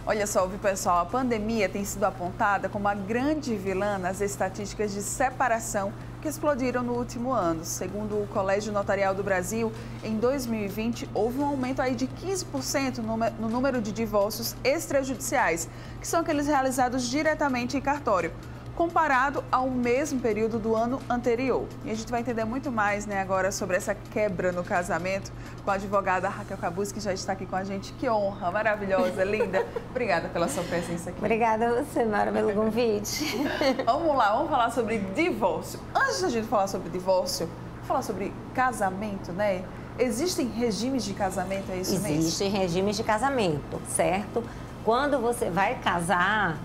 Olha só, viu, pessoal, a pandemia tem sido apontada como a grande vilã nas estatísticas de separação que explodiram no último ano. Segundo o Colégio Notarial do Brasil, em 2020 houve um aumento aí de 15% no número de divórcios extrajudiciais, que são aqueles realizados diretamente em cartório, comparado ao mesmo período do ano anterior. E a gente vai entender muito mais, né, agora sobre essa quebra no casamento com a advogada Raquel Cabuz, que já está aqui com a gente. Que honra, maravilhosa, linda. Obrigada pela sua presença aqui. Obrigada a você, Mara, pelo convite. Vamos lá, vamos falar sobre divórcio. Antes da gente falar sobre divórcio, vamos falar sobre casamento, né? Existem regimes de casamento, é isso mesmo? Existem regimes de casamento, certo? Quando você vai casar,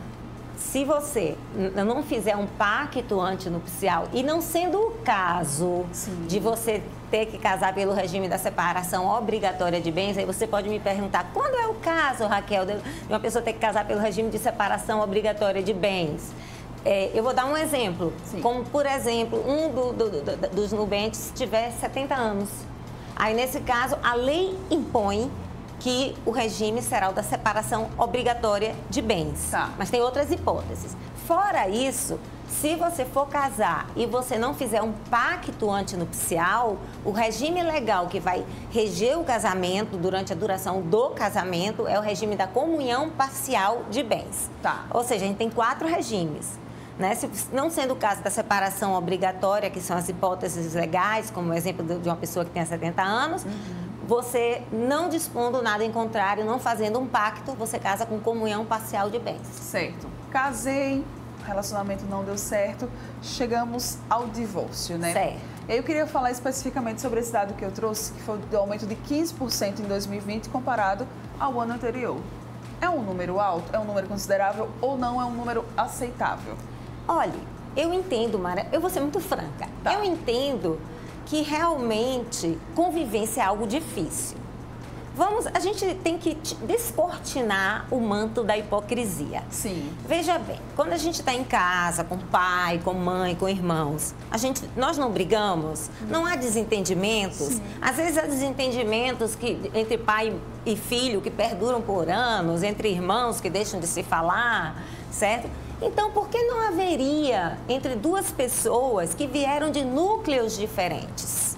se você não fizer um pacto antinupcial, e não sendo o caso de você ter que casar pelo regime da separação obrigatória de bens, aí você pode me perguntar, quando é o caso, Raquel, de uma pessoa ter que casar pelo regime de separação obrigatória de bens? Eu vou dar um exemplo, como, por exemplo, dos nubentes tiver 70 anos. Aí, nesse caso, a lei impõe que o regime será o da separação obrigatória de bens. Tá. Mas tem outras hipóteses. Fora isso, se você for casar e você não fizer um pacto antinupcial, o regime legal que vai reger o casamento durante a duração do casamento é o regime da comunhão parcial de bens. Tá. Ou seja, a gente tem 4 regimes. Né? Não sendo o caso da separação obrigatória, que são as hipóteses legais, como o exemplo de uma pessoa que tem 70 anos, você não dispondo nada em contrário, não fazendo um pacto, você casa com comunhão parcial de bens. Certo. Casei, o relacionamento não deu certo, chegamos ao divórcio, né? Certo. Eu queria falar especificamente sobre esse dado que eu trouxe, que foi do aumento de 15% em 2020 comparado ao ano anterior. É um número alto? É um número considerável ou não é um número aceitável? Olha, eu entendo, Mara, eu vou ser muito franca. Tá. Eu entendo que realmente convivência é algo difícil. A gente tem que descortinar o manto da hipocrisia. Sim. Veja bem, quando a gente está em casa, com pai, com mãe, com irmãos, nós não brigamos, não há desentendimentos. Sim. Às vezes há desentendimentos entre pai e filho que perduram por anos, entre irmãos que deixam de se falar, certo? Então, por que não haveria entre duas pessoas que vieram de núcleos diferentes?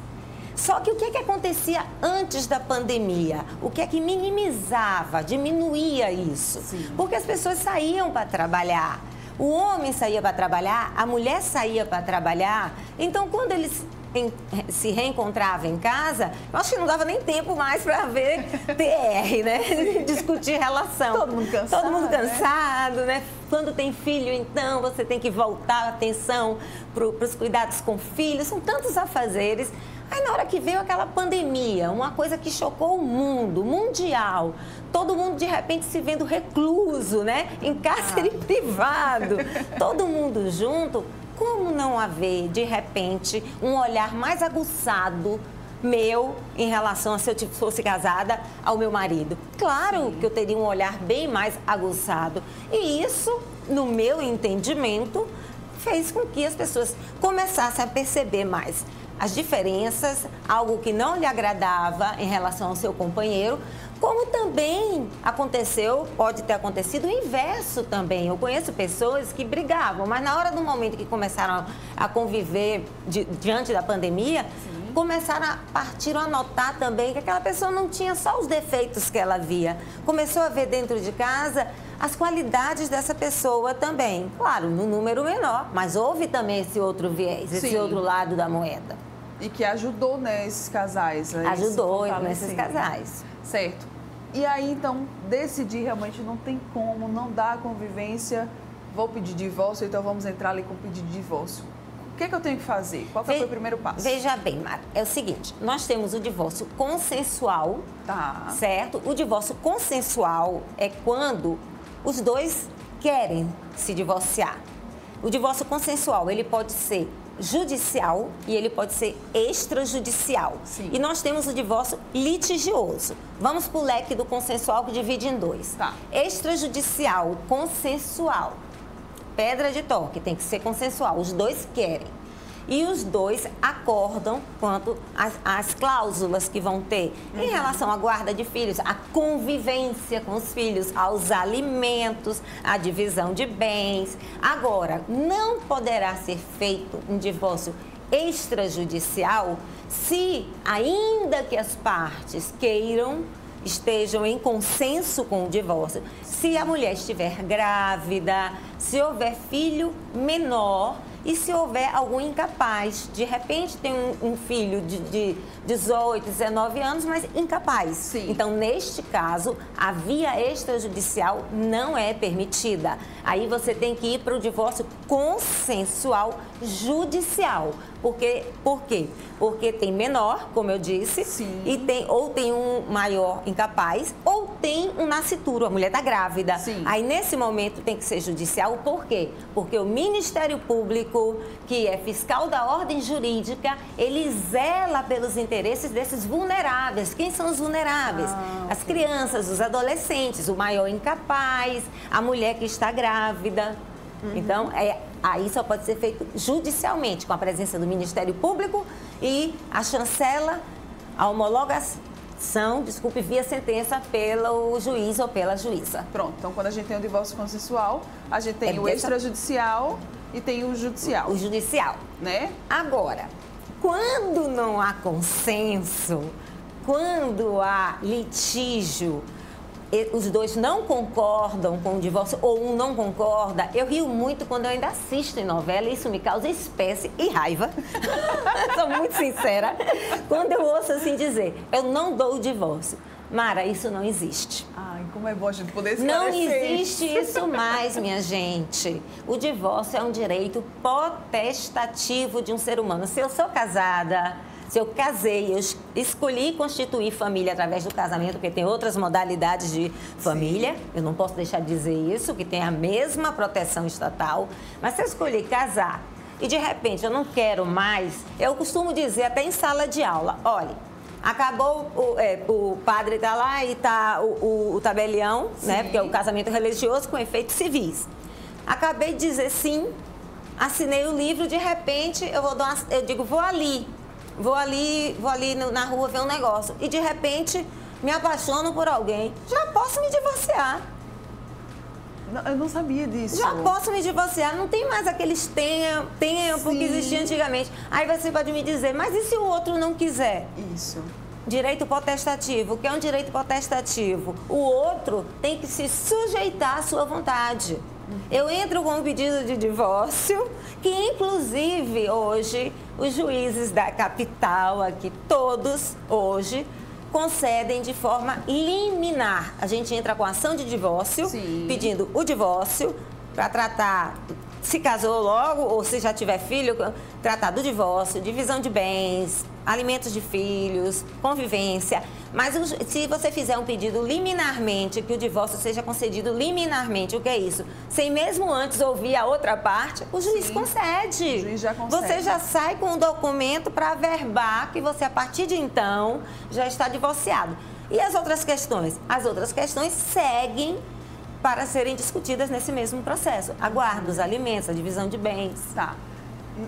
Só que o que acontecia antes da pandemia? O que minimizava, diminuía isso? Sim. Porque as pessoas saíam para trabalhar. O homem saía para trabalhar, a mulher saía para trabalhar. Então, quando eles se reencontravam em casa, eu acho que não dava nem tempo mais para ver TR, né? Discutir relação. Todo mundo cansado. Todo mundo cansado, né? Quando tem filho, então, você tem que voltar a atenção para os cuidados com filhos. São tantos afazeres. Aí, na hora que veio aquela pandemia, uma coisa que chocou o mundo, mundial, todo mundo, de repente, se vendo recluso, né? Em cárcere privado, todo mundo junto. Como não haver, de repente, um olhar mais aguçado meu em relação a se eu fosse casada ao meu marido? Claro que eu teria um olhar bem mais aguçado. E isso, no meu entendimento, fez com que as pessoas começassem a perceber mais as diferenças, algo que não lhe agradava em relação ao seu companheiro, como também pode ter acontecido o inverso também. Eu conheço pessoas que brigavam, mas na hora do momento que começaram a conviver diante da pandemia, partiram a notar também que aquela pessoa não tinha só os defeitos que ela via. Começou a ver dentro de casa as qualidades dessa pessoa também. Claro, no número menor, mas houve também esse outro viés, esse outro lado da moeda. E que ajudou, né, esses casais. Ajudou nesses casais. Certo. E aí, então, decidir realmente não tem como, não dá convivência, vou pedir divórcio, então vamos entrar ali com o pedido de divórcio. O que eu tenho que fazer? Qual foi o primeiro passo? Veja bem, Mara, é o seguinte, nós temos o divórcio consensual, certo? O divórcio consensual é quando os dois querem se divorciar. O divórcio consensual, ele pode ser judicial e ele pode ser extrajudicial. Sim. E nós temos o divórcio litigioso. Vamos para o leque do consensual, que divide em 2. Tá. Extrajudicial, consensual. Pedra de toque, tem que ser consensual, os dois querem. e os dois acordam quanto às cláusulas que vão ter em relação à guarda de filhos, à convivência com os filhos, aos alimentos, à divisão de bens. Agora, não poderá ser feito um divórcio extrajudicial se, ainda que as partes estejam em consenso com o divórcio, se a mulher estiver grávida, se houver filho menor e se houver algum incapaz. De repente tem um filho de 18, 19 anos, mas incapaz. Sim. Então, neste caso, a via extrajudicial não é permitida. Aí você tem que ir para o divórcio consensual judicial. Por quê? Porque tem menor, como eu disse, Sim. e tem um maior incapaz, ou tem um nascituro, a mulher está grávida. Sim. Aí, nesse momento, tem que ser judicial. Por quê? Porque o Ministério Público, que é fiscal da ordem jurídica, ele zela pelos interesses desses vulneráveis. Quem são os vulneráveis? As crianças, os adolescentes, o maior incapaz, a mulher que está grávida. Então, aí só pode ser feito judicialmente, com a presença do Ministério Público e a chancela, a homologação, via sentença pelo juiz ou pela juíza. Pronto, então quando a gente tem o divórcio consensual, a gente tem o extrajudicial e tem o judicial. O judicial. Né? Agora, quando não há consenso, quando há litígio, os dois não concordam com o divórcio ou um não concorda, eu rio muito quando eu ainda assisto em novela e isso me causa espécie e raiva. Sou muito sincera. Quando eu ouço assim dizer, eu não dou o divórcio. Mara, isso não existe. Ai, como é bom a gente poder esclarecer. Não existe isso mais, minha gente. O divórcio é um direito potestativo de um ser humano. Se eu sou casada, se eu casei, eu escolhi constituir família através do casamento, porque tem outras modalidades de família, sim, eu não posso deixar de dizer isso, que tem a mesma proteção estatal, mas se eu escolhi casar e de repente eu não quero mais, eu costumo dizer até em sala de aula, olha, acabou, o padre está lá e está o tabelião, né, porque é o casamento religioso com efeitos civis. Acabei de dizer sim, assinei o livro, de repente eu digo, vou ali na rua ver um negócio e de repente me apaixono por alguém, já posso me divorciar. Não, eu não sabia disso. Já posso me divorciar, não tem mais aqueles tempo que existia antigamente. Aí você pode me dizer, mas e se o outro não quiser? Isso. Direito potestativo. O que é um direito potestativo? O outro tem que se sujeitar à sua vontade. Eu entro com um pedido de divórcio, que inclusive hoje os juízes da capital aqui, todos hoje, concedem de forma liminar. A gente entra com ação de divórcio, sim, pedindo o divórcio para tratar, se casou logo ou se já tiver filho, tratar do divórcio, divisão de bens, alimentos de filhos, convivência. Mas se você fizer um pedido liminarmente, que o divórcio seja concedido liminarmente, o que é isso? Sem mesmo antes ouvir a outra parte, o juiz concede. O juiz já concede. Você já sai com um documento para averbar que você, a partir de então, já está divorciado. E as outras questões? As outras questões seguem para serem discutidas nesse mesmo processo. A guarda, os alimentos, a divisão de bens. Tá.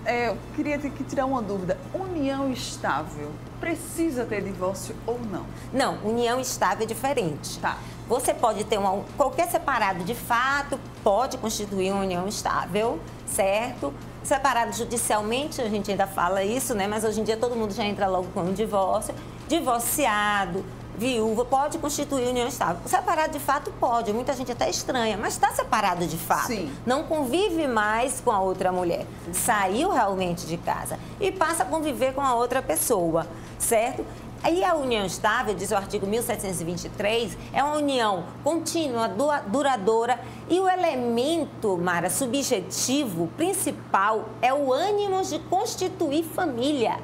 Eu queria tirar uma dúvida. União estável precisa ter divórcio ou não? Não, união estável é diferente. Tá. Você pode ter qualquer separado de fato pode constituir uma união estável, certo? Separado judicialmente, a gente ainda fala isso, né? Mas hoje em dia todo mundo já entra logo com um divórcio. Divorciado, viúva, pode constituir união estável. Separado de fato pode, muita gente até estranha, mas está separado de fato. Sim. Não convive mais com a outra mulher. Saiu realmente de casa e passa a conviver com a outra pessoa, certo? Aí a união estável, diz o artigo 1723, é uma união contínua, duradoura e o elemento, Mara, subjetivo, principal, é o ânimo de constituir família.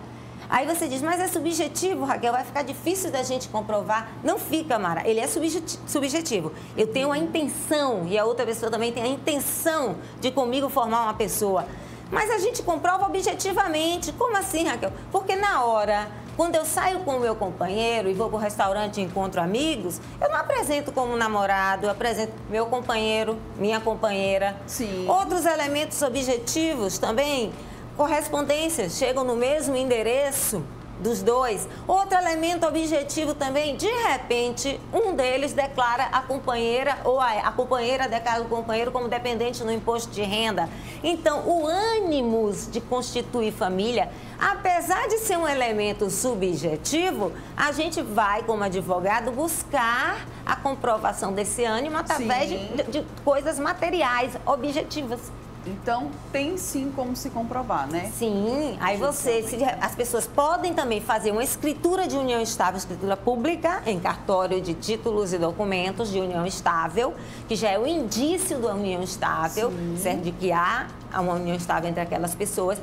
Aí você diz, mas é subjetivo, Raquel, vai ficar difícil da gente comprovar. Não fica, Mara, ele é subjetivo. Eu tenho a intenção e a outra pessoa também tem a intenção de comigo formar uma pessoa. Mas a gente comprova objetivamente. Como assim, Raquel? Porque na hora, quando eu saio com o meu companheiro e vou para o restaurante e encontro amigos, eu não apresento como namorado, eu apresento meu companheiro, minha companheira. Sim. Outros elementos objetivos também. correspondências chegam no mesmo endereço dos dois. Outro elemento objetivo também, de repente, um deles declara a companheira ou a companheira declara o companheiro como dependente no imposto de renda. Então, o ânimos de constituir família, apesar de ser um elemento subjetivo, a gente vai, como advogado, buscar a comprovação desse ânimo através de coisas materiais, objetivas. Então, tem sim como se comprovar, né? Sim, aí as pessoas podem também fazer uma escritura de união estável, escritura pública, em cartório de títulos e documentos de união estável, que já é o indício da união estável, certo? De que há uma união estável entre aquelas pessoas.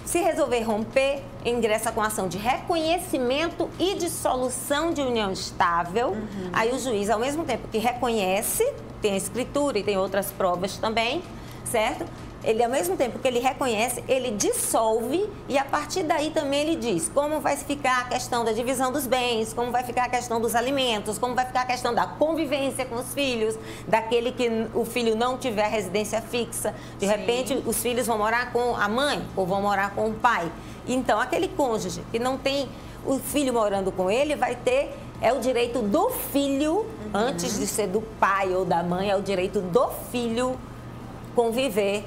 Se resolver romper, ingressa com ação de reconhecimento e dissolução de união estável. Aí o juiz, ao mesmo tempo que reconhece, tem a escritura e tem outras provas também, certo? Ele, ao mesmo tempo que ele reconhece, ele dissolve e a partir daí também ele diz como vai ficar a questão da divisão dos bens, como vai ficar a questão dos alimentos, como vai ficar a questão da convivência com os filhos, daquele que o filho não tiver residência fixa. De repente, os filhos vão morar com a mãe ou vão morar com o pai. Então, aquele cônjuge que não tem o filho morando com ele vai ter... É o direito do filho, antes de ser do pai ou da mãe, é o direito do filho conviver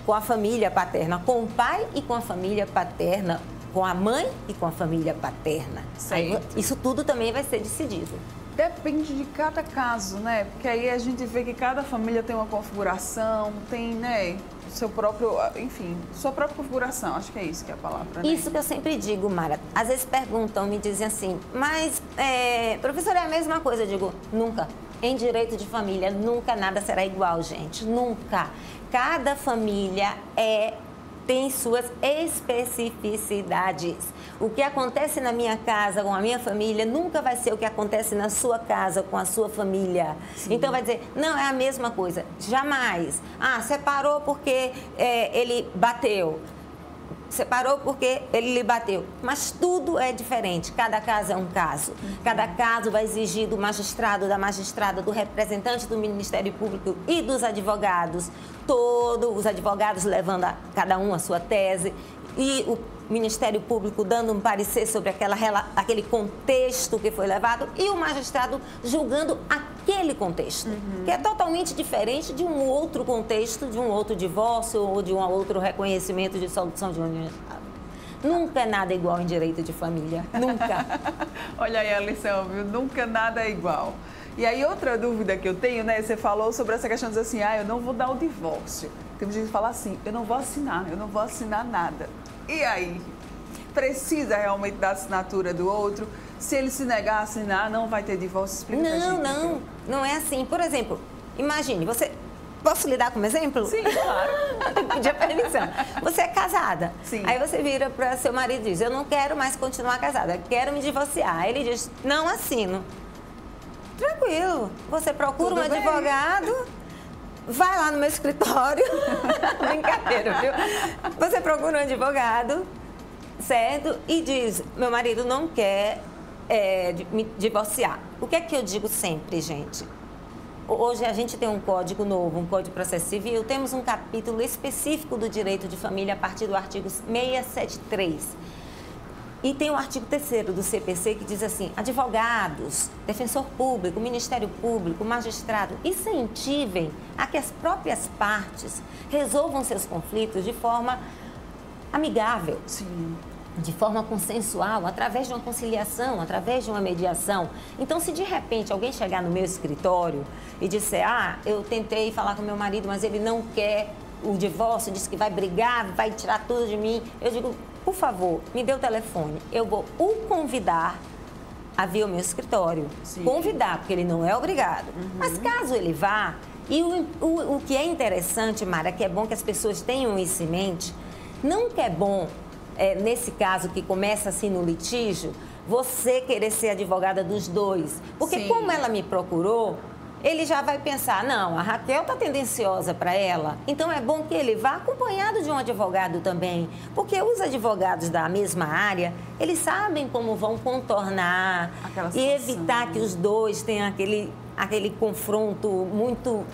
com a família paterna, com o pai e com a família paterna, com a mãe e com a família paterna. Aí, isso tudo também vai ser decidido. Depende de cada caso, né? Porque aí a gente vê que cada família tem uma configuração, tem, né, seu próprio, enfim, sua própria configuração, acho que é isso que é a palavra, né? Isso que eu sempre digo, Mara. Às vezes perguntam, me dizem assim, mas, professora, é a mesma coisa? Eu digo, nunca. Em direito de família, nunca nada será igual, gente. Nunca. Cada família tem suas especificidades. O que acontece na minha casa com a minha família nunca vai ser o que acontece na sua casa com a sua família. Então vai dizer, não, é a mesma coisa. Jamais. Ah, separou porque ele bateu. Separou porque ele lhe bateu. Mas tudo é diferente. Cada caso é um caso. Cada caso vai exigir do magistrado, da magistrada, do representante do Ministério Público e dos advogados. Todos os advogados levando cada um a sua tese. E o Ministério Público dando um parecer sobre aquele contexto que foi levado e o magistrado julgando aquele contexto, que é totalmente diferente de um outro contexto, de um outro divórcio ou de um outro reconhecimento de solução de união. Nunca é nada igual em direito de família, nunca. Olha aí a lição, viu? Nunca nada é igual. E aí outra dúvida que eu tenho, né? Você falou sobre essa questão de dizer assim, eu não vou dar o divórcio. Tem gente que fala assim, eu não vou assinar nada. E aí? Precisa realmente da assinatura do outro? Se ele se negar a assinar, não vai ter divórcio? Explica pra gente. Não é assim. Por exemplo, imagine, você... Posso lhe dar como exemplo? Sim, claro. Tem que pedir a permissão. Você é casada. Sim. Aí você vira para seu marido e diz, eu não quero mais continuar casada, quero me divorciar. Aí ele diz, não assino. Tranquilo. Você procura um advogado... Vai lá no meu escritório, brincadeira, viu? Você procura um advogado, certo? E diz, meu marido não quer me divorciar. O que é que eu digo sempre, gente? Hoje a gente tem um código novo, um Código de Processo Civil, temos um capítulo específico do direito de família a partir do artigo 673. E tem o artigo 3º do CPC que diz assim, advogados, defensor público, Ministério Público, magistrado, incentivem a que as próprias partes resolvam seus conflitos de forma amigável. Sim. De forma consensual, através de uma conciliação, através de uma mediação. Então, se de repente alguém chegar no meu escritório e disser, eu tentei falar com meu marido, mas ele não quer o divórcio, disse que vai brigar, vai tirar tudo de mim, eu digo, por favor, me dê o telefone, eu vou o convidar a vir ao meu escritório. Sim. Convidar, porque ele não é obrigado. Mas caso ele vá, e o que é interessante, Mara, que é bom que as pessoas tenham isso em mente, não que é bom, nesse caso que começa assim no litígio, você querer ser advogada dos dois. Porque Sim. como ela me procurou, ele já vai pensar, não, a Raquel está tendenciosa para ela, então é bom que ele vá acompanhado de um advogado também, porque os advogados da mesma área, eles sabem como vão contornar e evitar que os dois tenham aquele confronto muito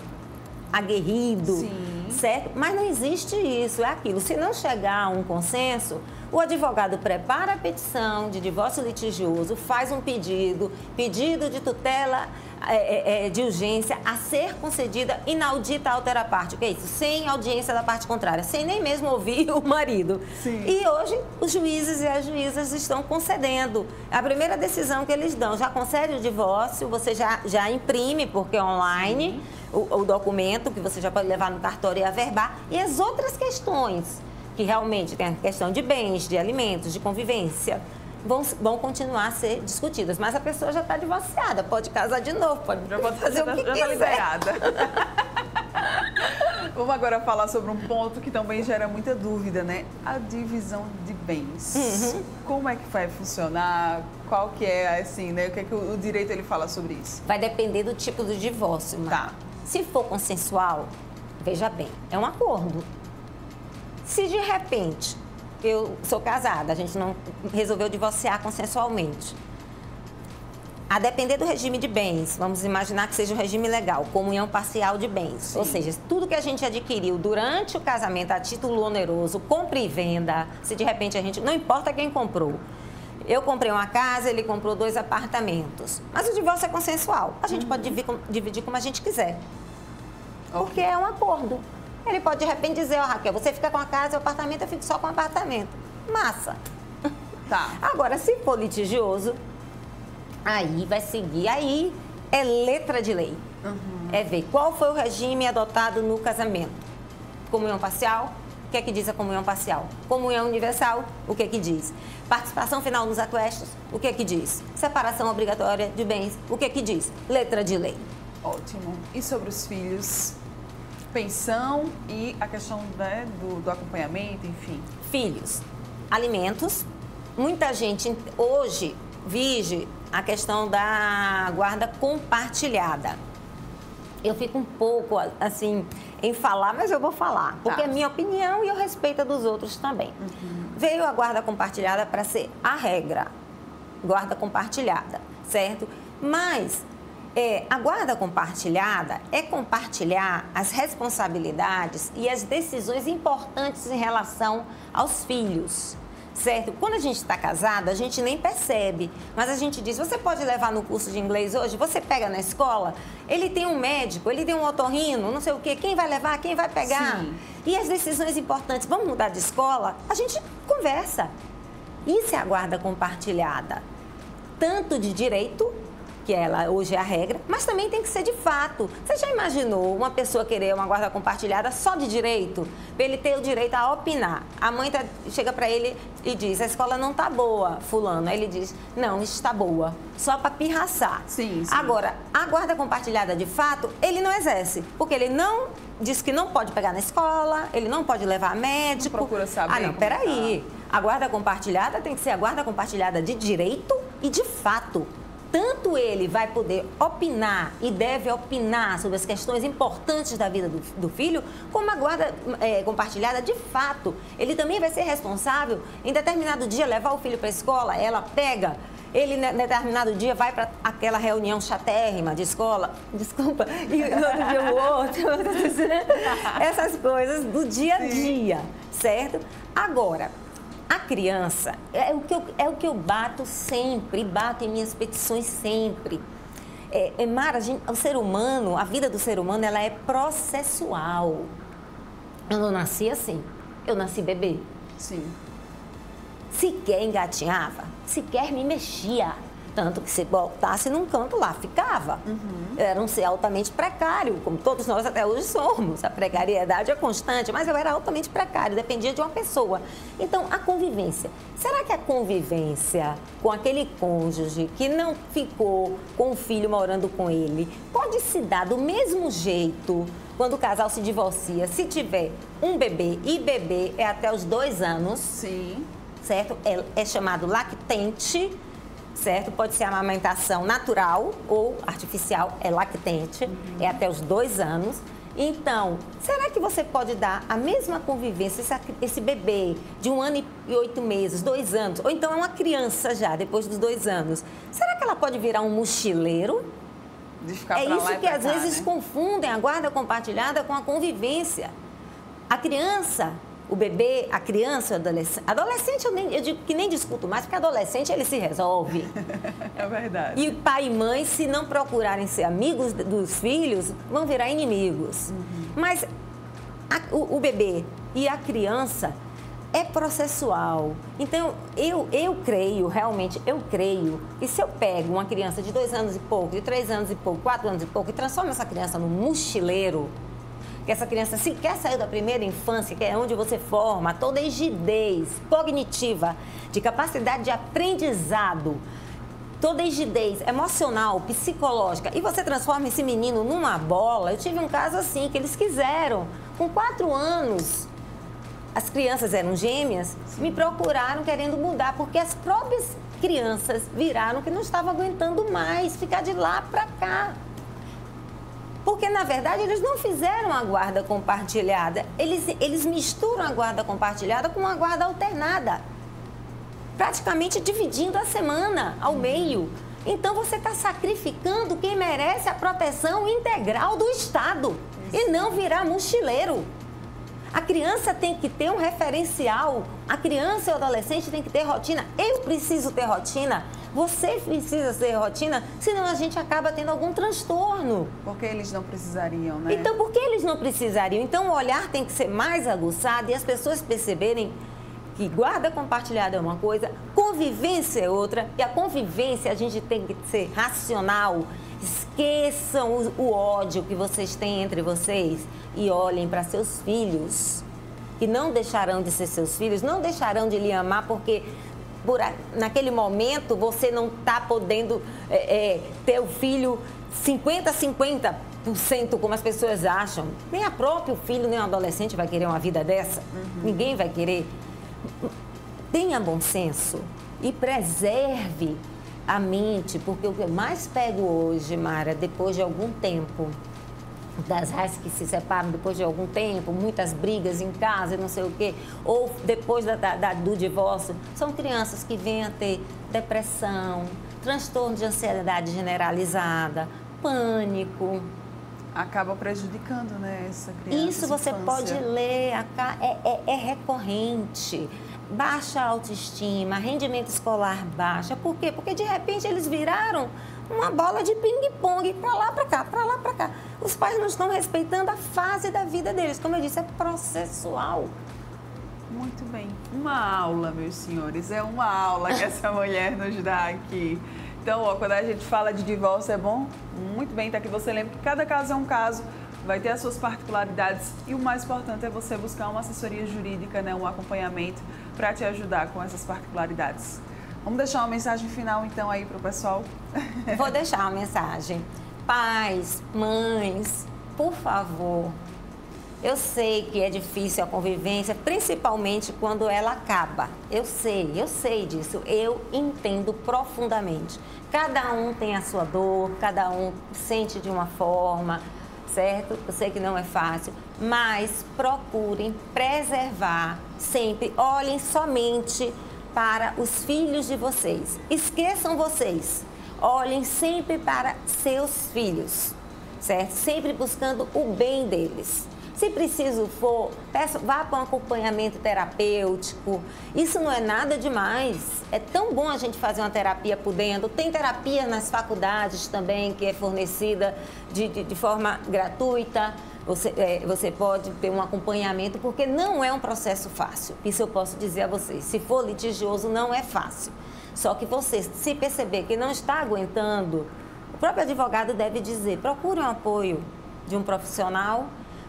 aguerrido, Sim. certo? Mas não existe isso, é aquilo. Se não chegar a um consenso, o advogado prepara a petição de divórcio litigioso, faz um pedido de tutela de urgência a ser concedida inaudita altera parte. O que é isso? Sem audiência da parte contrária, sem nem mesmo ouvir o marido. Sim. E hoje os juízes e as juízas estão concedendo. A primeira decisão que eles dão, já concede o divórcio, você já imprime, porque é online, o documento que você já pode levar no cartório e averbar. E as outras questões, que realmente tem a questão de bens, de alimentos, de convivência, vão continuar a ser discutidas. Mas a pessoa já está divorciada, pode casar de novo, pode fazer o que quiser. Já está liberada. Vamos agora falar sobre um ponto que também gera muita dúvida, né? A divisão de bens. Como é que vai funcionar? Qual que é, assim, né? O que é que o direito ele fala sobre isso? Vai depender do tipo do divórcio, Mara. Tá. Se for consensual, veja bem, é um acordo. Se de repente eu sou casada, a gente não resolveu divorciar consensualmente, a depender do regime de bens, vamos imaginar que seja o regime legal, comunhão parcial de bens. Sim. Ou seja, tudo que a gente adquiriu durante o casamento a título oneroso, compra e venda, se de repente a gente, não importa quem comprou. Eu comprei uma casa, ele comprou 2 apartamentos. Mas o divórcio é consensual. A gente pode dividir como a gente quiser. Porque é um acordo. Ele pode, de repente, dizer, ó, Raquel, você fica com a casa e o apartamento, eu fico só com o apartamento. Massa. Tá. Agora, se for litigioso, aí vai seguir, aí é letra de lei. É ver qual foi o regime adotado no casamento. Comunhão parcial, o que é que diz a comunhão parcial? Comunhão universal, o que é que diz? Participação final nos aquestos, o que é que diz? Separação obrigatória de bens, o que é que diz? Letra de lei. Ótimo. E sobre os filhos? Pensão e a questão, né, do acompanhamento, enfim. Filhos, alimentos. Muita gente hoje vige a questão da guarda compartilhada. Eu fico um pouco, assim, em falar, mas eu vou falar, porque é minha opinião e eu respeito a dos outros também. Veio a guarda compartilhada para ser a regra, guarda compartilhada, certo? Mas a guarda compartilhada é compartilhar as responsabilidades e as decisões importantes em relação aos filhos. Certo? Quando a gente está casado, a gente nem percebe, mas a gente diz, você pode levar no curso de inglês hoje? Você pega na escola, ele tem um médico, ele tem um otorrino, não sei o quê, quem vai levar, quem vai pegar? Sim. E as decisões importantes, vamos mudar de escola? A gente conversa. Isso é a guarda compartilhada, tanto de direito, que ela hoje é a regra, mas também tem que ser de fato. Você já imaginou uma pessoa querer uma guarda compartilhada só de direito? Para ele ter o direito a opinar. A mãe chega para ele e diz, a escola não está boa, fulano. Aí ele diz, não, está boa, só para pirraçar. Sim, sim. Agora, a guarda compartilhada de fato, ele não exerce, porque ele não diz que não pode pegar na escola, ele não pode levar a médico. Não procura saber. Ah, não, peraí. A guarda compartilhada tem que ser a guarda compartilhada de direito e de fato. Tanto ele vai poder opinar e deve opinar sobre as questões importantes da vida do filho, como a guarda compartilhada de fato. Ele também vai ser responsável em determinado dia levar o filho para a escola, ela pega, ele em determinado dia vai para aquela reunião chatérrima de escola, desculpa, e no outro dia o outro, essas coisas do dia a dia, certo? Agora, a criança, é o que eu bato sempre, bato em minhas petições sempre. Mara, o ser humano, a vida do ser humano, ela é processual. Eu não nasci assim, eu nasci bebê. Sim. Sequer engatinhava, sequer me mexia. Tanto que se botasse num canto lá, ficava. Era um ser altamente precário, como todos nós até hoje somos. A precariedade é constante, mas eu era altamente precário, dependia de uma pessoa. Então, a convivência. Será que a convivência com aquele cônjuge que não ficou com o filho morando com ele pode se dar do mesmo jeito quando o casal se divorcia, se tiver um bebê, e bebê é até os 2 anos? Sim. Certo? É chamado lactente. Certo? Pode ser amamentação natural ou artificial, é lactente, é até os 2 anos. Então, será que você pode dar a mesma convivência, esse bebê de 1 ano e 8 meses, 2 anos, ou então é uma criança já, depois dos 2 anos, será que ela pode virar um mochileiro? De ficar É pra lá isso e que pra às cá, vezes né? confundem a guarda compartilhada com a convivência. A criança, o bebê, a criança, o adolescente eu digo que nem discuto mais, porque adolescente ele se resolve. É verdade. E pai e mãe, se não procurarem ser amigos dos filhos, vão virar inimigos. Mas o bebê e a criança é processual. Então, eu creio, realmente, eu creio que se eu pego uma criança de 2 anos e pouco, de 3 anos e pouco, 4 anos e pouco, e transformo essa criança num mochileiro, que essa criança sequer saiu da primeira infância, que é onde você forma toda a rigidez cognitiva, de capacidade de aprendizado, toda a rigidez emocional, psicológica, e você transforma esse menino numa bola. Eu tive um caso assim, que eles quiseram, com 4 anos, as crianças eram gêmeas, me procuraram querendo mudar, porque as próprias crianças viraram que não estavam aguentando mais ficar de lá para cá. Porque, na verdade, eles não fizeram a guarda compartilhada. Eles misturam a guarda compartilhada com a guarda alternada. Praticamente dividindo a semana ao meio. Então, você está sacrificando quem merece a proteção integral do Estado. E não virar mochileiro. A criança tem que ter um referencial. A criança e o adolescente tem que ter rotina. Eu preciso ter rotina. Você precisa ter rotina, senão a gente acaba tendo algum transtorno. Porque eles não precisariam, né? Então, por que eles não precisariam? Então, o olhar tem que ser mais aguçado e as pessoas perceberem que guarda compartilhada é uma coisa, convivência é outra. E a convivência, a gente tem que ser racional. Esqueçam o ódio que vocês têm entre vocês e olhem para seus filhos, que não deixarão de ser seus filhos, não deixarão de lhe amar, porque naquele momento você não está podendo ter o filho 50-50%, como as pessoas acham. Nem a próprio filho, nem o adolescente vai querer uma vida dessa. Ninguém vai querer. Tenha bom senso e preserve a mente, porque o que eu mais pego hoje, Mara, depois de algum tempo, das raízes que se separam depois de algum tempo, muitas brigas em casa, não sei o quê, ou depois do divórcio, são crianças que vêm a ter depressão, transtorno de ansiedade generalizada, pânico. Acaba prejudicando, né, essa criança. Isso você infância. pode ler, é recorrente. Baixa autoestima, rendimento escolar baixa. Por quê? Porque de repente eles viraram uma bola de ping-pong, para lá, para cá, para lá, para cá. Os pais não estão respeitando a fase da vida deles. Como eu disse, é processual. Muito bem. Uma aula, meus senhores. É uma aula que essa mulher nos dá aqui. Então, quando a gente fala de divórcio, é bom? Muito bem, tá que você lembra que cada caso é um caso, vai ter as suas particularidades e o mais importante é você buscar uma assessoria jurídica, né, um acompanhamento para te ajudar com essas particularidades. Vamos deixar uma mensagem final, então, aí para o pessoal? Vou deixar uma mensagem. Pais, mães, por favor, eu sei que é difícil a convivência, principalmente quando ela acaba. Eu sei disso, eu entendo profundamente. Cada um tem a sua dor, cada um sente de uma forma, certo? Eu sei que não é fácil, mas procurem preservar sempre, olhem somente para os filhos de vocês. Esqueçam vocês, olhem sempre para seus filhos, certo? Sempre buscando o bem deles. Se preciso for, vá para um acompanhamento terapêutico. Isso não é nada demais. É tão bom a gente fazer uma terapia por dentro. Tem terapia nas faculdades também, que é fornecida de forma gratuita. Você pode ter um acompanhamento, porque não é um processo fácil. Isso eu posso dizer a vocês. Se for litigioso, não é fácil. Só que você, se perceber que não está aguentando, o próprio advogado deve dizer, procure um apoio de um profissional,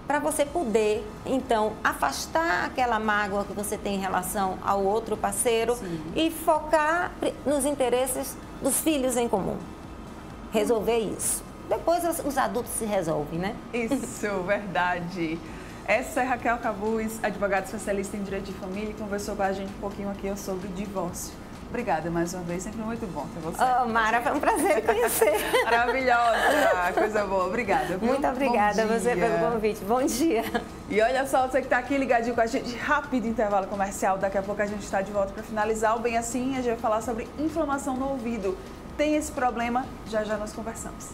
para você poder, então, afastar aquela mágoa que você tem em relação ao outro parceiro. Sim. E focar nos interesses dos filhos em comum. Resolver isso. Depois os adultos se resolvem, né? Isso, verdade. Essa é Raquel Cabuz, advogada especialista em direito de família, e conversou com a gente um pouquinho aqui sobre o divórcio. Obrigada mais uma vez, sempre muito bom ter você. Oh, Mara, foi um prazer conhecer. Maravilhosa, coisa boa, obrigada. Viu? Muito obrigada a você pelo convite, bom dia. E olha só, você que está aqui ligadinho com a gente, rápido intervalo comercial, daqui a pouco a gente está de volta para finalizar. O Bem Assim, a gente vai falar sobre inflamação no ouvido. Tem esse problema? Já já nós conversamos.